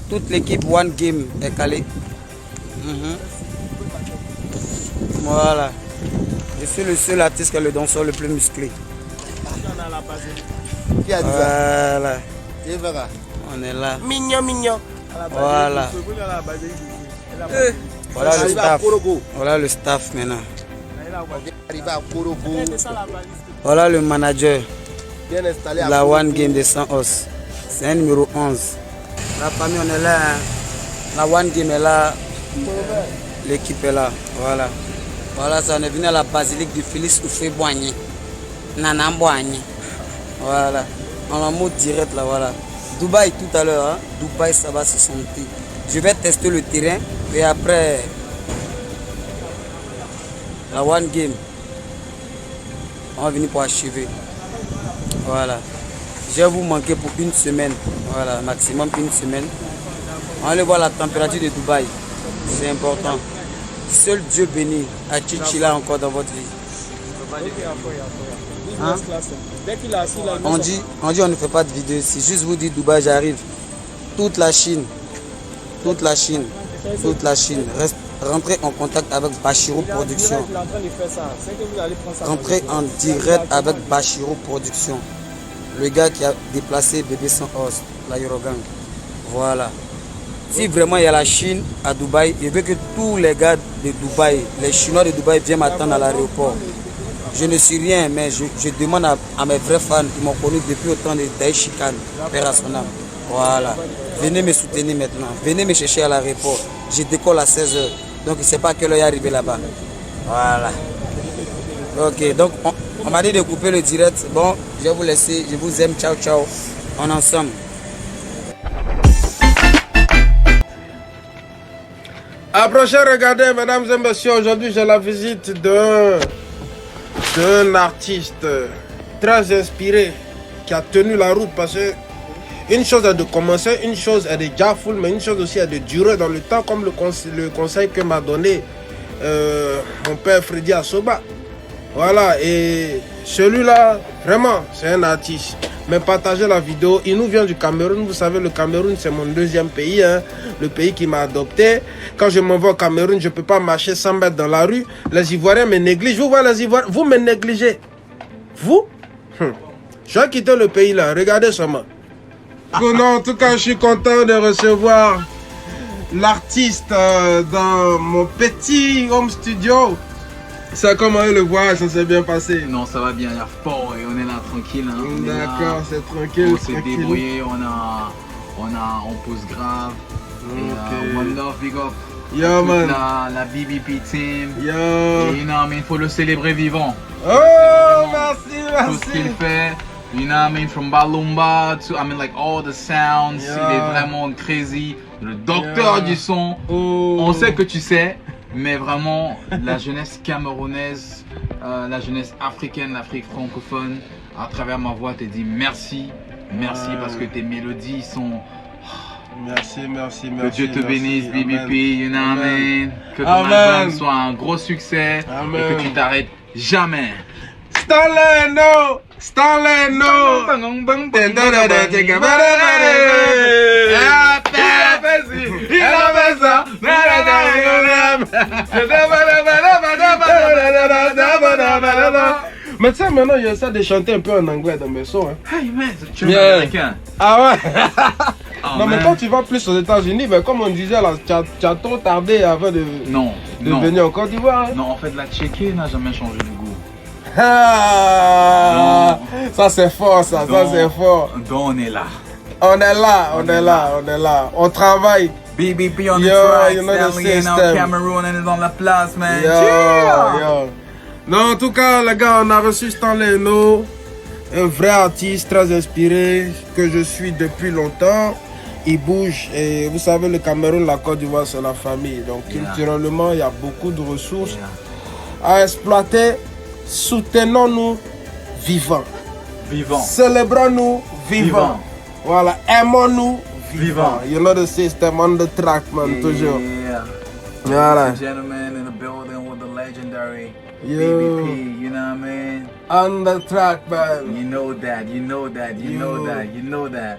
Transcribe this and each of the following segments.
toute l'équipe One Game est calée. Voilà. Je suis le seul artiste qui est le danseur le plus musclé. Qui a dit voilà. On est là. Mignon. Voilà. Voilà le staff. Voilà le staff maintenant. Voilà le manager. Bien installé à La One Game de 100 os. C'est un numéro 11. La famille, on est là. Hein. La One Game est là. L'équipe est là. Voilà. Voilà, ça, on est venu à la basilique du Félix Oufé-Boigny. Nana Boigny. Voilà. On a mot direct là, voilà. Dubaï tout à l'heure. Hein. Dubaï, ça va se sentir. Je vais tester le terrain. Et après, la One Game, on va venir pour achever. Voilà. Je vais vous manquer pour une semaine. Voilà, maximum une semaine. On va aller voir la température de Dubaï. C'est important. Seul Dieu béni a Chichila encore dans votre vie. Hein? On dit on ne fait pas de vidéo ici. Juste vous dire Dubaï, j'arrive. Toute la Chine. Reste, rentrez en contact avec Bachirou Production. Rentrez en direct avec Bachirou Production. Le gars qui a déplacé bébé sans os, la Eurogang. Voilà. Si vraiment il y a la Chine à Dubaï, je veux que tous les gars de Dubaï, les Chinois de Dubaï viennent m'attendre à l'aéroport. Je ne suis rien, mais je demande à mes vrais fans qui m'ont connu depuis autant de Daïchikan, Père Asona. Voilà. Venez me soutenir maintenant. Venez me chercher à l'aéroport. Je décolle à 16h. Donc, je ne sais pas à quelle heure il est arrivé là-bas. Voilà. Ok, donc on m'a dit de couper le direct. Bon, je vais vous laisser. Je vous aime. Ciao, ciao. On est ensemble. Approchez, regardez, mesdames et messieurs. Aujourd'hui, j'ai la visite d'un artiste très inspiré qui a tenu la route parce que une chose est de commencer, une chose est de déjà full, mais une chose aussi est de durer dans le temps, comme le conseil que m'a donné mon père Freddy Asoba. Voilà, et celui-là, vraiment, c'est un artiste. Mais partagez la vidéo. Il nous vient du Cameroun. Vous savez, le Cameroun, c'est mon deuxième pays, hein, le pays qui m'a adopté. Quand je m'en vais au Cameroun, je ne peux pas marcher 100 mètres dans la rue. Les Ivoiriens me négligent. Vous voyez les Ivoiriens, vous me négligez. Vous Je vais quitter le pays là. Regardez seulement. Non, en tout cas, je suis content de recevoir l'artiste dans mon petit home studio. Ça, comment le voyage, ça s'est bien passé? Non, ça va bien, il y a fort et on est là tranquille. Hein. D'accord, c'est tranquille. On s'est débrouillé, on pose grave. Okay. Et, One Love, big up. Yo, man. La BBP team. Yo. Et il faut le célébrer vivant. Oh, merci. Tout ce qu'il fait. You know what I mean? From Balumba to, like all the sounds. Yeah. Il est vraiment crazy. Le docteur du son. Oh. On sait que tu sais. Mais vraiment, la jeunesse camerounaise, la jeunesse africaine, l'Afrique francophone, à travers ma voix, te dit merci. Merci parce que tes mélodies sont... Merci. Que Dieu te bénisse, BBP, you know what I mean? Que ton Amen. album soit un gros succès. Amen. Et que tu t'arrêtes jamais. Stanley, no. Mais tu sais, maintenant, j'essaie de chanter un peu en anglais dans mes sons. Hein. Hey man, tu es Yeah. américain. Ah ouais. Oh, Non, mais man. quand tu vas plus aux États-Unis, ben, comme on disait là, tu as trop tardé avant de Non, venir en Côte d'Ivoire. Hein. Non, en fait, la tchéquée n'a jamais changé de goût. Ah, ça c'est fort, ça c'est fort. Donc on est là. On est là. On travaille. BBP on the Yo, track, you know the Stanley and system. Cameroon, on est dans la place, man. Yo. Non, en tout cas, les gars, on a reçu Stanley Eno, un vrai artiste très inspiré que je suis depuis longtemps. Il bouge et vous savez, le Cameroun, la Côte d'Ivoire, c'est la famille. Donc, culturellement, il y a beaucoup de ressources à exploiter. Soutenons-nous vivants. Célébrons-nous vivants. Voilà, aimons-nous vivants. You know the system on the track, man, toujours. Voilà. Ladies and gentlemen in the building with the legendary Yo. BBP, you know what I mean? On the track, man. You know that.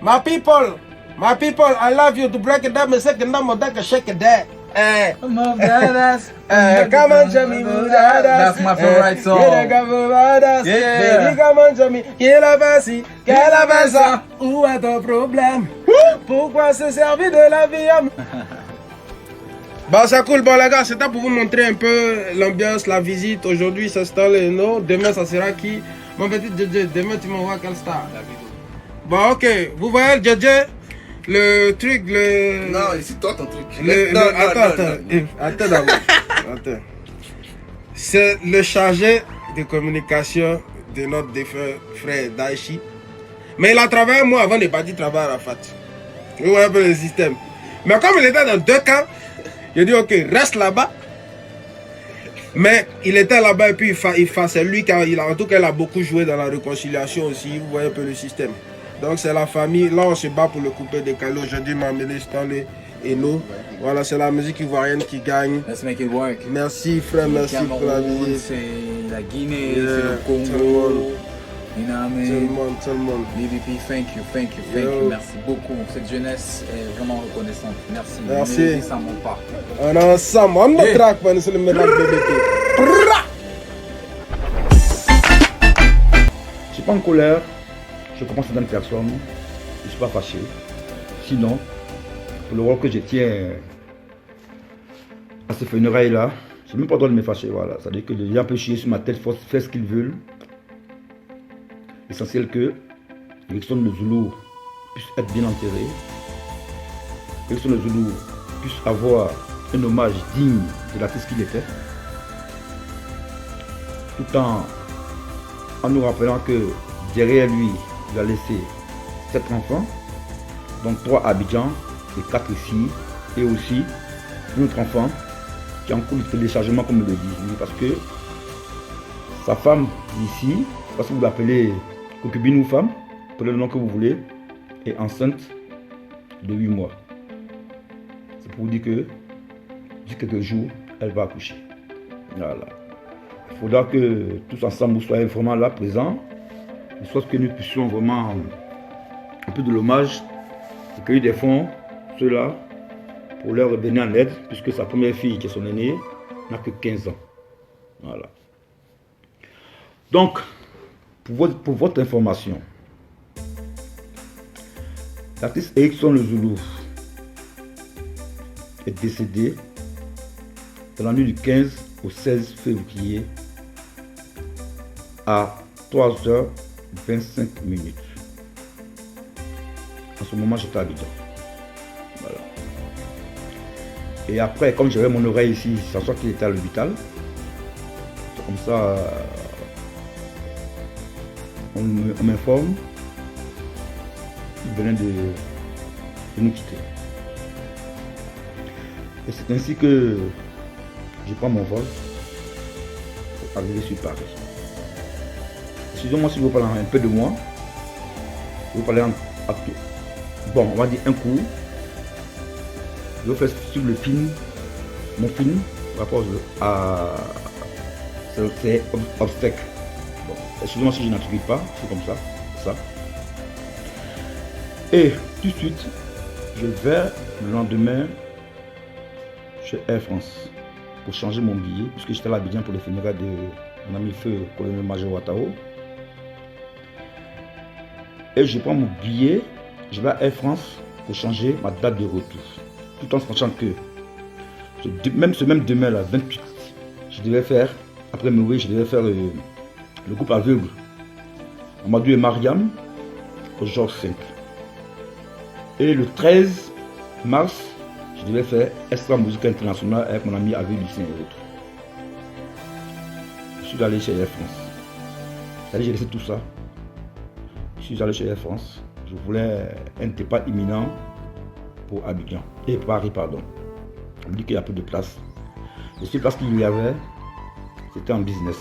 My people, My people, I love you to break it down. Me say que no, that can shake it there. Come on, badass. Come on, show me badass. That's my favorite song. Yeah, come on, badass. Yeah. Baby, come on, show me. Qu'elle a fait qu'elle a fait ça. Où est ton problème? Pourquoi se servir de la vie? Bon, c'est cool. Bon, les gars, c'était pour vous montrer un peu l'ambiance, la visite. Aujourd'hui, ça s'installe et non. Demain, ça sera qui? Mon petit JJ, demain, tu m'envoies quelle star? Bon, ok. Vous voyez le JJ? Le truc, le... Non, c'est toi ton truc. Attends d'abord. Attends. C'est le chargé de communication de notre défunt frère Daichi. Mais il a travaillé moi avant de partir travailler à Rafat. Vous voyez un peu le système. Mais comme il était dans 2 camps, il a dit ok, reste là-bas. Mais il était là-bas et puis c'est lui qui en tout cas il a beaucoup joué dans la réconciliation aussi. Vous voyez un peu le système. Donc c'est la famille, là on se bat pour le coupé de Cali. Aujourd'hui m'a amené Stanley et nous. Voilà, c'est la musique ivoirienne qui gagne. Let's make it work. Merci frère, merci pour la visite. C'est la Guinée, Yeah, c'est le tout le Congo. monde. You know what I Tout le mean? monde, tout le monde. BBP, thank you, Yo. merci beaucoup. Cette jeunesse est vraiment reconnaissante. Merci. Merci. Mélodie, ça monte pas. On est ensemble, on est track, man, c'est le mélange BBP. Je suis pas en colère, je comprends certaines personnes, je ne suis pas fâché. Sinon, pour le rôle que je tiens à ces funérailles-là, je n'ai même pas le droit de me fâcher. Voilà. C'est-à-dire que les gens peuvent chier sur ma tête, faire ce qu'ils veulent. L'essentiel que l'élection de Zoulou puisse être bien enterrée. L'élection de Zoulou puisse avoir un hommage digne de l'artiste qu'il était. Tout en nous rappelant que derrière lui, il a laissé 7 enfants, donc 3 à Abidjan et 4 ici, et aussi un autre enfant qui est en cours de téléchargement, comme il le dit, parce que sa femme ici, parce que vous l'appelez concubine ou femme, prenez le nom que vous voulez, est enceinte de 8 mois. C'est pour vous dire que d'ici quelques jours, elle va accoucher. Voilà. Il faudra que tous ensemble vous soyez vraiment là, présents, de sorte que nous puissions vraiment un peu de l'hommage, recueillir des fonds, ceux-là, pour leur venir en aide, puisque sa première fille, qui est son aînée, n'a que 15 ans. Voilà. Donc, pour votre information, l'artiste Erickson Le Zoulou est décédé dans la nuit du 15 au 16 février à 3h25. En ce moment, j'étais à Abidjan. Voilà. Et après, comme j'avais mon oreille ici, ça soit qu'il était à l'hôpital. Comme ça, on m'informe qu'il venait de nous quitter. Et c'est ainsi que je prends mon vol pour arriver sur Paris. Excusez-moi si vous parlez un peu de moi. Vous parlez à tout. Bon, on va dire un coup. Je vais faire sur le film, mon film, par rapport à c'est obstacle. Bon, excusez-moi si je n'articule pas, c'est comme ça. Et tout de suite, je vais le lendemain chez Air France pour changer mon billet, puisque j'étais à l'Abidjan pour les funérailles de mon ami feu colonel Major Watao. Et je prends mon billet, je vais à Air France pour changer ma date de retour. Tout en sachant que même ce même demain, là, 28, je devais faire, après Moué, je devais faire le groupe aveugle. Amadou et Mariam au Georges 5. Et le 13 mars, je devais faire Extra Musique Internationale avec mon ami Avé Lucien et autres. Je suis allé chez Air France. C'est-à-dire, j'ai laissé tout ça. Je suis allé chez Air France. Je voulais un départ imminent pour Abidjan. Et Paris, pardon. On me dit qu'il n'y a plus de place. Les seules places qu'il y avait, c'était en business.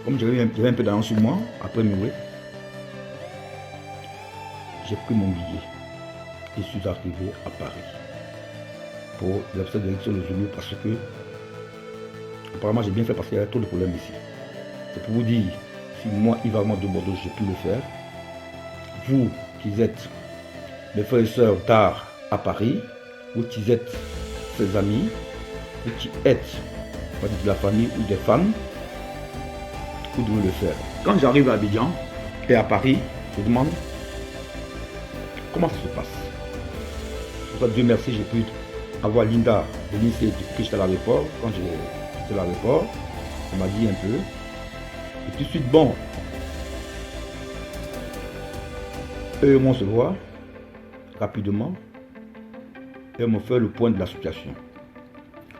Comme j'avais un peu d'argent sur moi, après Moué, j'ai pris mon billet et suis arrivé à Paris pour l'absence d'élection de Zoulou parce que apparemment j'ai bien fait parce qu'il y avait trop de problèmes ici. C'est pour vous dire, si moi, Yves Armand de Bordeaux, j'ai pu le faire, vous qui êtes mes frères et sœurs d'art à Paris, ou qui êtes ses amis, ou qui êtes de la famille ou des femmes, vous devez le faire. Quand j'arrive à Abidjan et à Paris, je demande comment ça se passe. Pour ça, Dieu merci, j'ai pu avoir Linda de lycée que j'étais à l'aéroport. Quand j'étais à l'aéroport, elle m'a dit un peu. Et tout de suite, bon, eux et moi on se voit rapidement et on me fait le point de la situation.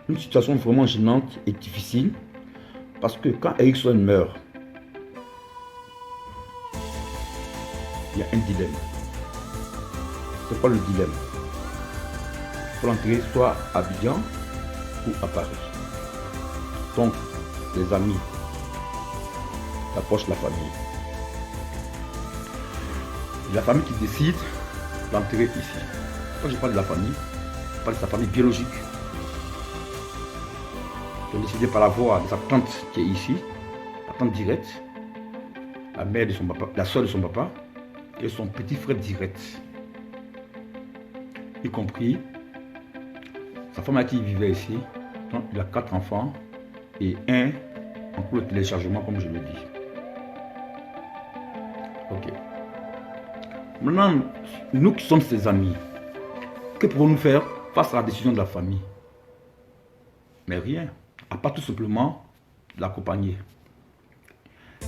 Une situation vraiment gênante et difficile parce que quand Erickson meurt, il y a un dilemme. C'est quoi le dilemme? Il faut l'enterrer soit à Abidjan ou à Paris. Donc, les amis, la proche de la famille. La famille qui décide d'enterrer ici. Quand je parle de la famille, je parle de sa famille biologique. Ils ont décidé par la voix de sa tante qui est ici, la tante directe, la mère de son papa, la soeur de son papa, et son petit frère direct. Y compris sa femme qui vivait ici. Donc il a 4 enfants et un en cours de téléchargement, comme je le dis. Ok. Maintenant, nous qui sommes ses amis, que pouvons-nous faire face à la décision de la famille? Mais rien, à part tout simplement l'accompagner.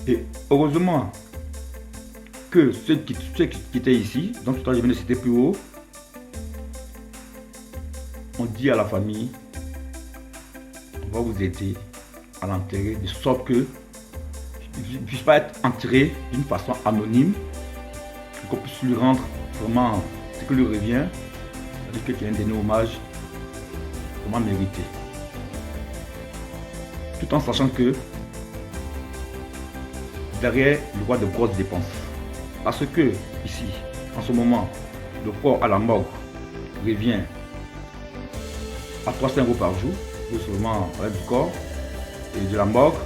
Et heureusement que ceux qui étaient ici, donc tout à l'heure je viens de citer plus haut, on dit à la famille, on va vous aider à l'enterrer, de sorte que il ne puisse pas être enterré d'une façon anonyme, qu'on puisse lui rendre vraiment ce que lui revient, c'est-à-dire qu'il y a un dernier hommage vraiment mérité. Tout en sachant que derrière, il y aura de grosses dépenses. Parce que ici, en ce moment, le corps à la morgue revient à 300 € par jour, non seulement du corps et de la morgue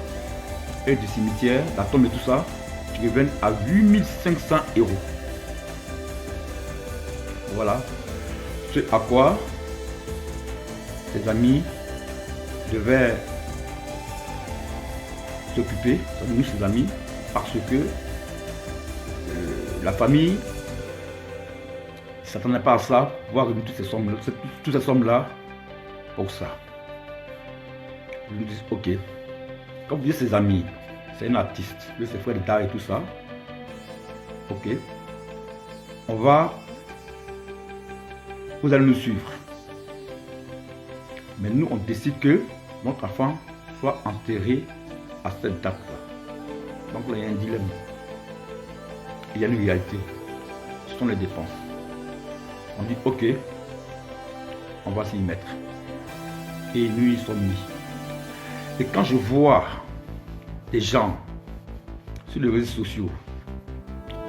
et du cimetière, la tombe et tout ça, qui reviennent à 8500 €. Voilà ce à quoi ses amis devaient s'occuper, nous ses amis, parce que la famille ne s'attendait pas à ça, pouvoir remettre toutes ces sommes-là pour ça. Ils nous disent, ok, quand vous dites ses amis, c'est un artiste, lui ses frères d'art et tout ça, ok, vous allez nous suivre. Mais nous, on décide que notre enfant soit enterré à cette date-là. Donc là, il y a un dilemme. Il y a une réalité. Ce sont les dépenses. On dit, ok, on va s'y mettre. Et nous, ils sont mis. Et quand je vois des gens sur les réseaux sociaux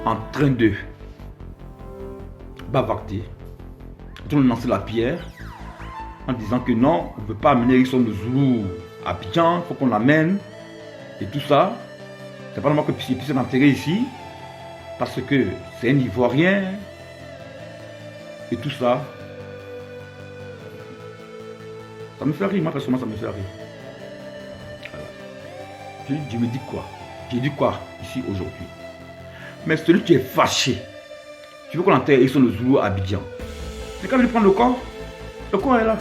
en train de bavarder, de lancer la pierre, en disant que non, on ne peut pas amener Erickson Zoulou à Abidjan, il faut qu'on l'amène, et tout ça, c'est pas normal que puisse être enterré ici, parce que c'est un Ivoirien, et tout ça. Ça me fait rire, moi personnellement ça me fait rire. Voilà. Je me dis quoi? J'ai dit quoi ici aujourd'hui? Mais celui qui est fâché, tu veux qu'on enterre Erickson Zoulou à Abidjan? C'est quand il prend le corps est là.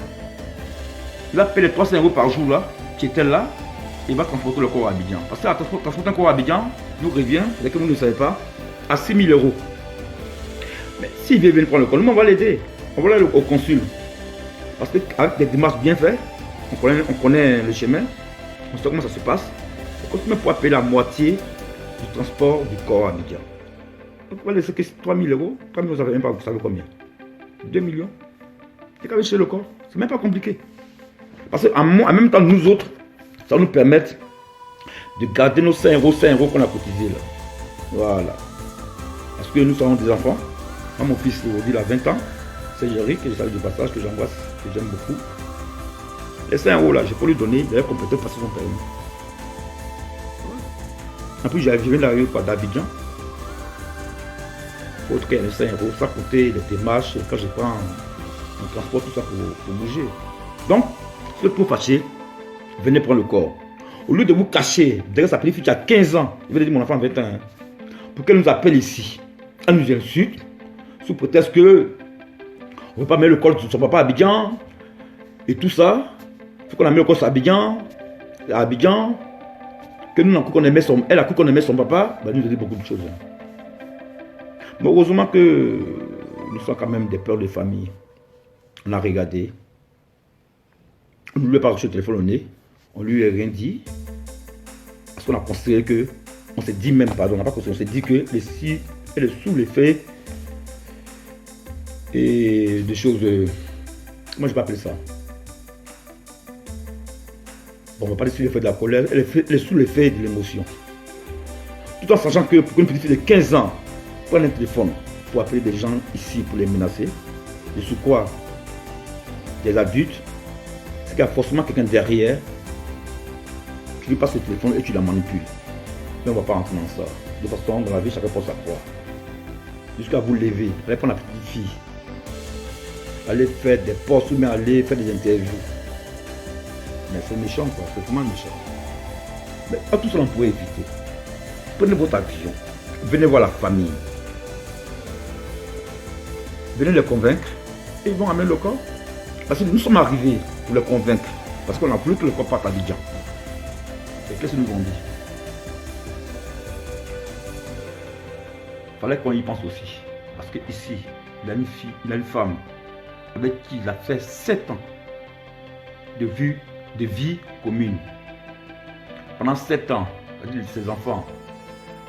Il a payé les 300 € par jour là, qui était là, et il va transporter le corps à Abidjan. Parce que transporter un corps à Abidjan nous revient, c'est que vous ne savez pas, à 6 000 €. Mais s'il vient venir prendre le corps, nous on va l'aider. On va aller au consul. Parce qu'avec des démarches bien faites, on connaît le chemin, on sait comment ça se passe. Le consul pourra payer la moitié du transport du corps à Abidjan. Donc on va laisser que 3 000 €. 3 000 €, vous savez combien? 2 millions. C'est qu'avec chez le corps, c'est même pas compliqué. Parce qu'en même temps, nous autres, ça nous permet de garder nos 5 € qu'on a cotisé là. Voilà. Parce que nous sommes des enfants. Moi, mon fils aujourd'hui, il a 20 ans. C'est Jerry, que je salue de passage, que j'embrasse, que j'aime beaucoup. Les 5 € là, je peux lui donner, il va compléter passer son permis. En plus, je viens d'arriver d'Abidjan. autre que les 5 euros, ça coûtait les démarches, quand je prends mon transport, tout ça pour bouger. Donc, si vous fâché, venez prendre le corps. Au lieu de vous cacher derrière sa petite fille qui a 15 ans, il veut dire mon enfant a 21 ans, pour qu'elle nous appelle ici, elle nous insulte, sous prétexte que on ne veut pas mettre le corps de son papa à Abidjan, et tout ça. Il faut qu'on a mis le corps à Abidjan, que nous, elle a cru qu'on aimait son papa, bah, nous a dit beaucoup de choses. Mais heureusement que nous sommes quand même des peurs de famille. On a regardé. On ne lui a pas reçu le téléphone au nez. On lui a rien dit. Parce qu'on a considéré que, on s'est dit même, pardon, on n'a pas considéré, on s'est dit que elle est sous l'effet et des choses, moi je vais appeler ça. Bon, on va pas dire sous l'effet de la colère, elle est sous l'effet de l'émotion. Tout en sachant que pour une petite fille de 15 ans, prendre un téléphone pour appeler des gens ici pour les menacer, et sous quoi des adultes, c'est qu'il y a forcément quelqu'un derrière, tu lui passes le téléphone et tu la manipules. Mais on ne va pas rentrer dans ça. De toute façon, dans la vie, chacun porte sa croix. Jusqu'à vous lever, allez prendre la petite fille, allez faire des postes ou bien allez faire des interviews. Mais c'est méchant quoi, c'est vraiment méchant. Mais à tout ça on pourrait éviter. Prenez votre action, venez voir la famille. Venez les convaincre et ils vont amener le corps. Parce que nous sommes arrivés pour les convaincre. Parce qu'on a voulu que le corps parte à Abidjan. Et qu'est-ce qu'ils nous ont dit? Il fallait qu'on y pense aussi. Parce qu'ici, il a une fille, il a une femme avec qui il a fait 7 ans de vie commune. Pendant 7 ans, il a dit ses enfants,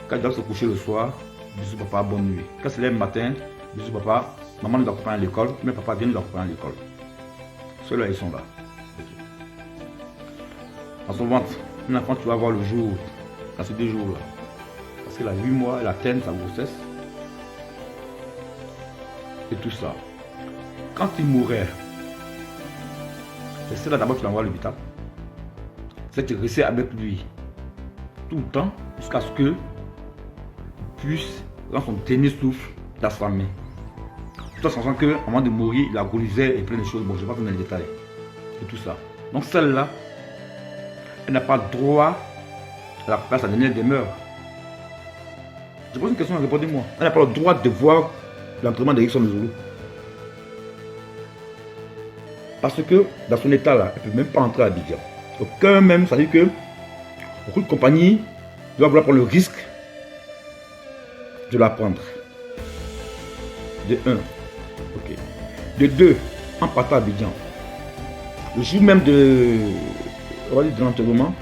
quand ils doivent se coucher le soir, bisous papa, bonne nuit. Quand c'est le matin, bisous papa, maman nous accompagne à l'école, mais papa vient nous accompagner à l'école. Ceux-là, ils sont là. Dans son ventre, un enfant, tu vas voir le jour, dans ces 2 jours-là. Parce qu'elle a 8 mois, elle atteint sa grossesse. Et tout ça. Quand il mourrait, c'est là d'abord que tu l'envoies à l'hôpital. C'est de rester avec lui tout le temps jusqu'à ce que puisse, dans son dernier souffle, dans sa main. Tout en sachant qu'au moment de mourir, il agonisait et plein de choses. Bon, je ne vais pas donner les détails. Et tout ça. Donc celle-là, elle n'a pas droit à la place à sa dernière demeure. Je pose une question, répondez-moi. Elle n'a pas le droit de voir l'entraînement d'Erickson Zulu. Parce que dans son état là, elle ne peut même pas entrer à Abidjan. Aucun même, ça veut dire que beaucoup de compagnies doivent vouloir prendre le risque de la prendre. De 1. Ok. De 2, en partant à Abidjan. Le jour même de l'enterrement,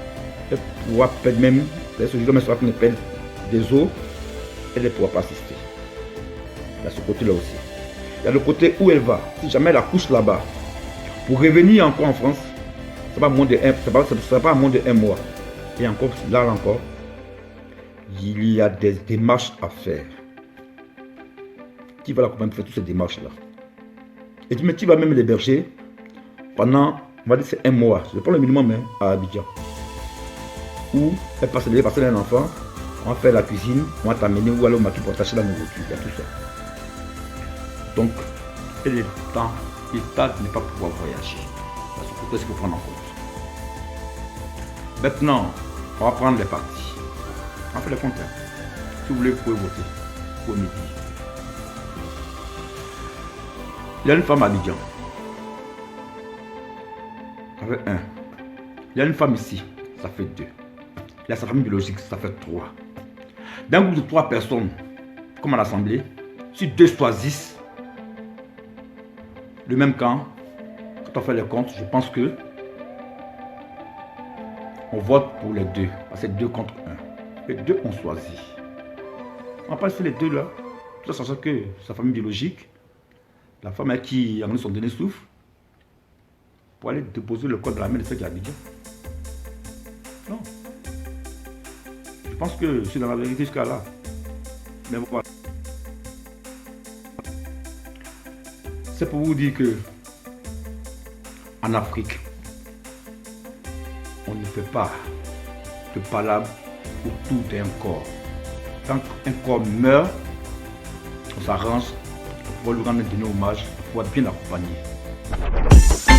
elle pourra perdre même, ce jour-là, elle sera qu'on appelle des os, elle ne pourra pas assister. Il y a ce côté-là aussi. Il y a le côté où elle va. Si jamais elle accouche là-bas, pour revenir encore en France, ça va pas moins de 1 mois. Et encore, là encore, il y a des démarches à faire. Qui va l'accompagner pour faire toutes ces démarches-là? Et tu vas même l'héberger pendant, on va dire, c'est 1 mois. Je prends le minimum même à Abidjan. Où elle passe les passer un enfant, on va faire la cuisine, on va t'amener ou alors on va tout partager la nourriture. Il y a tout ça. Donc, et le temps, l'État ne pas pouvoir voyager. C'est ce qu'il faut prendre en compte. Maintenant, on va prendre les parties. On va faire les comptes. Si vous voulez, vous pouvez voter. Pour midi. Il y a une femme à Abidjan. Avec 1. Il y a une femme ici. Ça fait 2. Il y a sa famille biologique. Ça fait 3. D'un groupe de 3 personnes, comme à l'Assemblée, si 2 choisissent le même camp, quand on fait les comptes, je pense que on vote pour les 2. Parce que c'est 2 contre 1. Les 2 ont choisi. On va pas laisser les 2 là. Tout en sachant que sa famille biologique, la femme à qui a donné son dernier souffle, pour aller déposer le corps dans la main de ceux qui habitent. Non. Je pense que c'est dans la vérité jusqu'à là. Mais voilà. C'est pour vous dire que en Afrique, on ne fait pas de palabre autour d'un corps. Quand un corps meurt, on s'arrange pour lui rendre un dernier hommage, pour bien l'accompagner.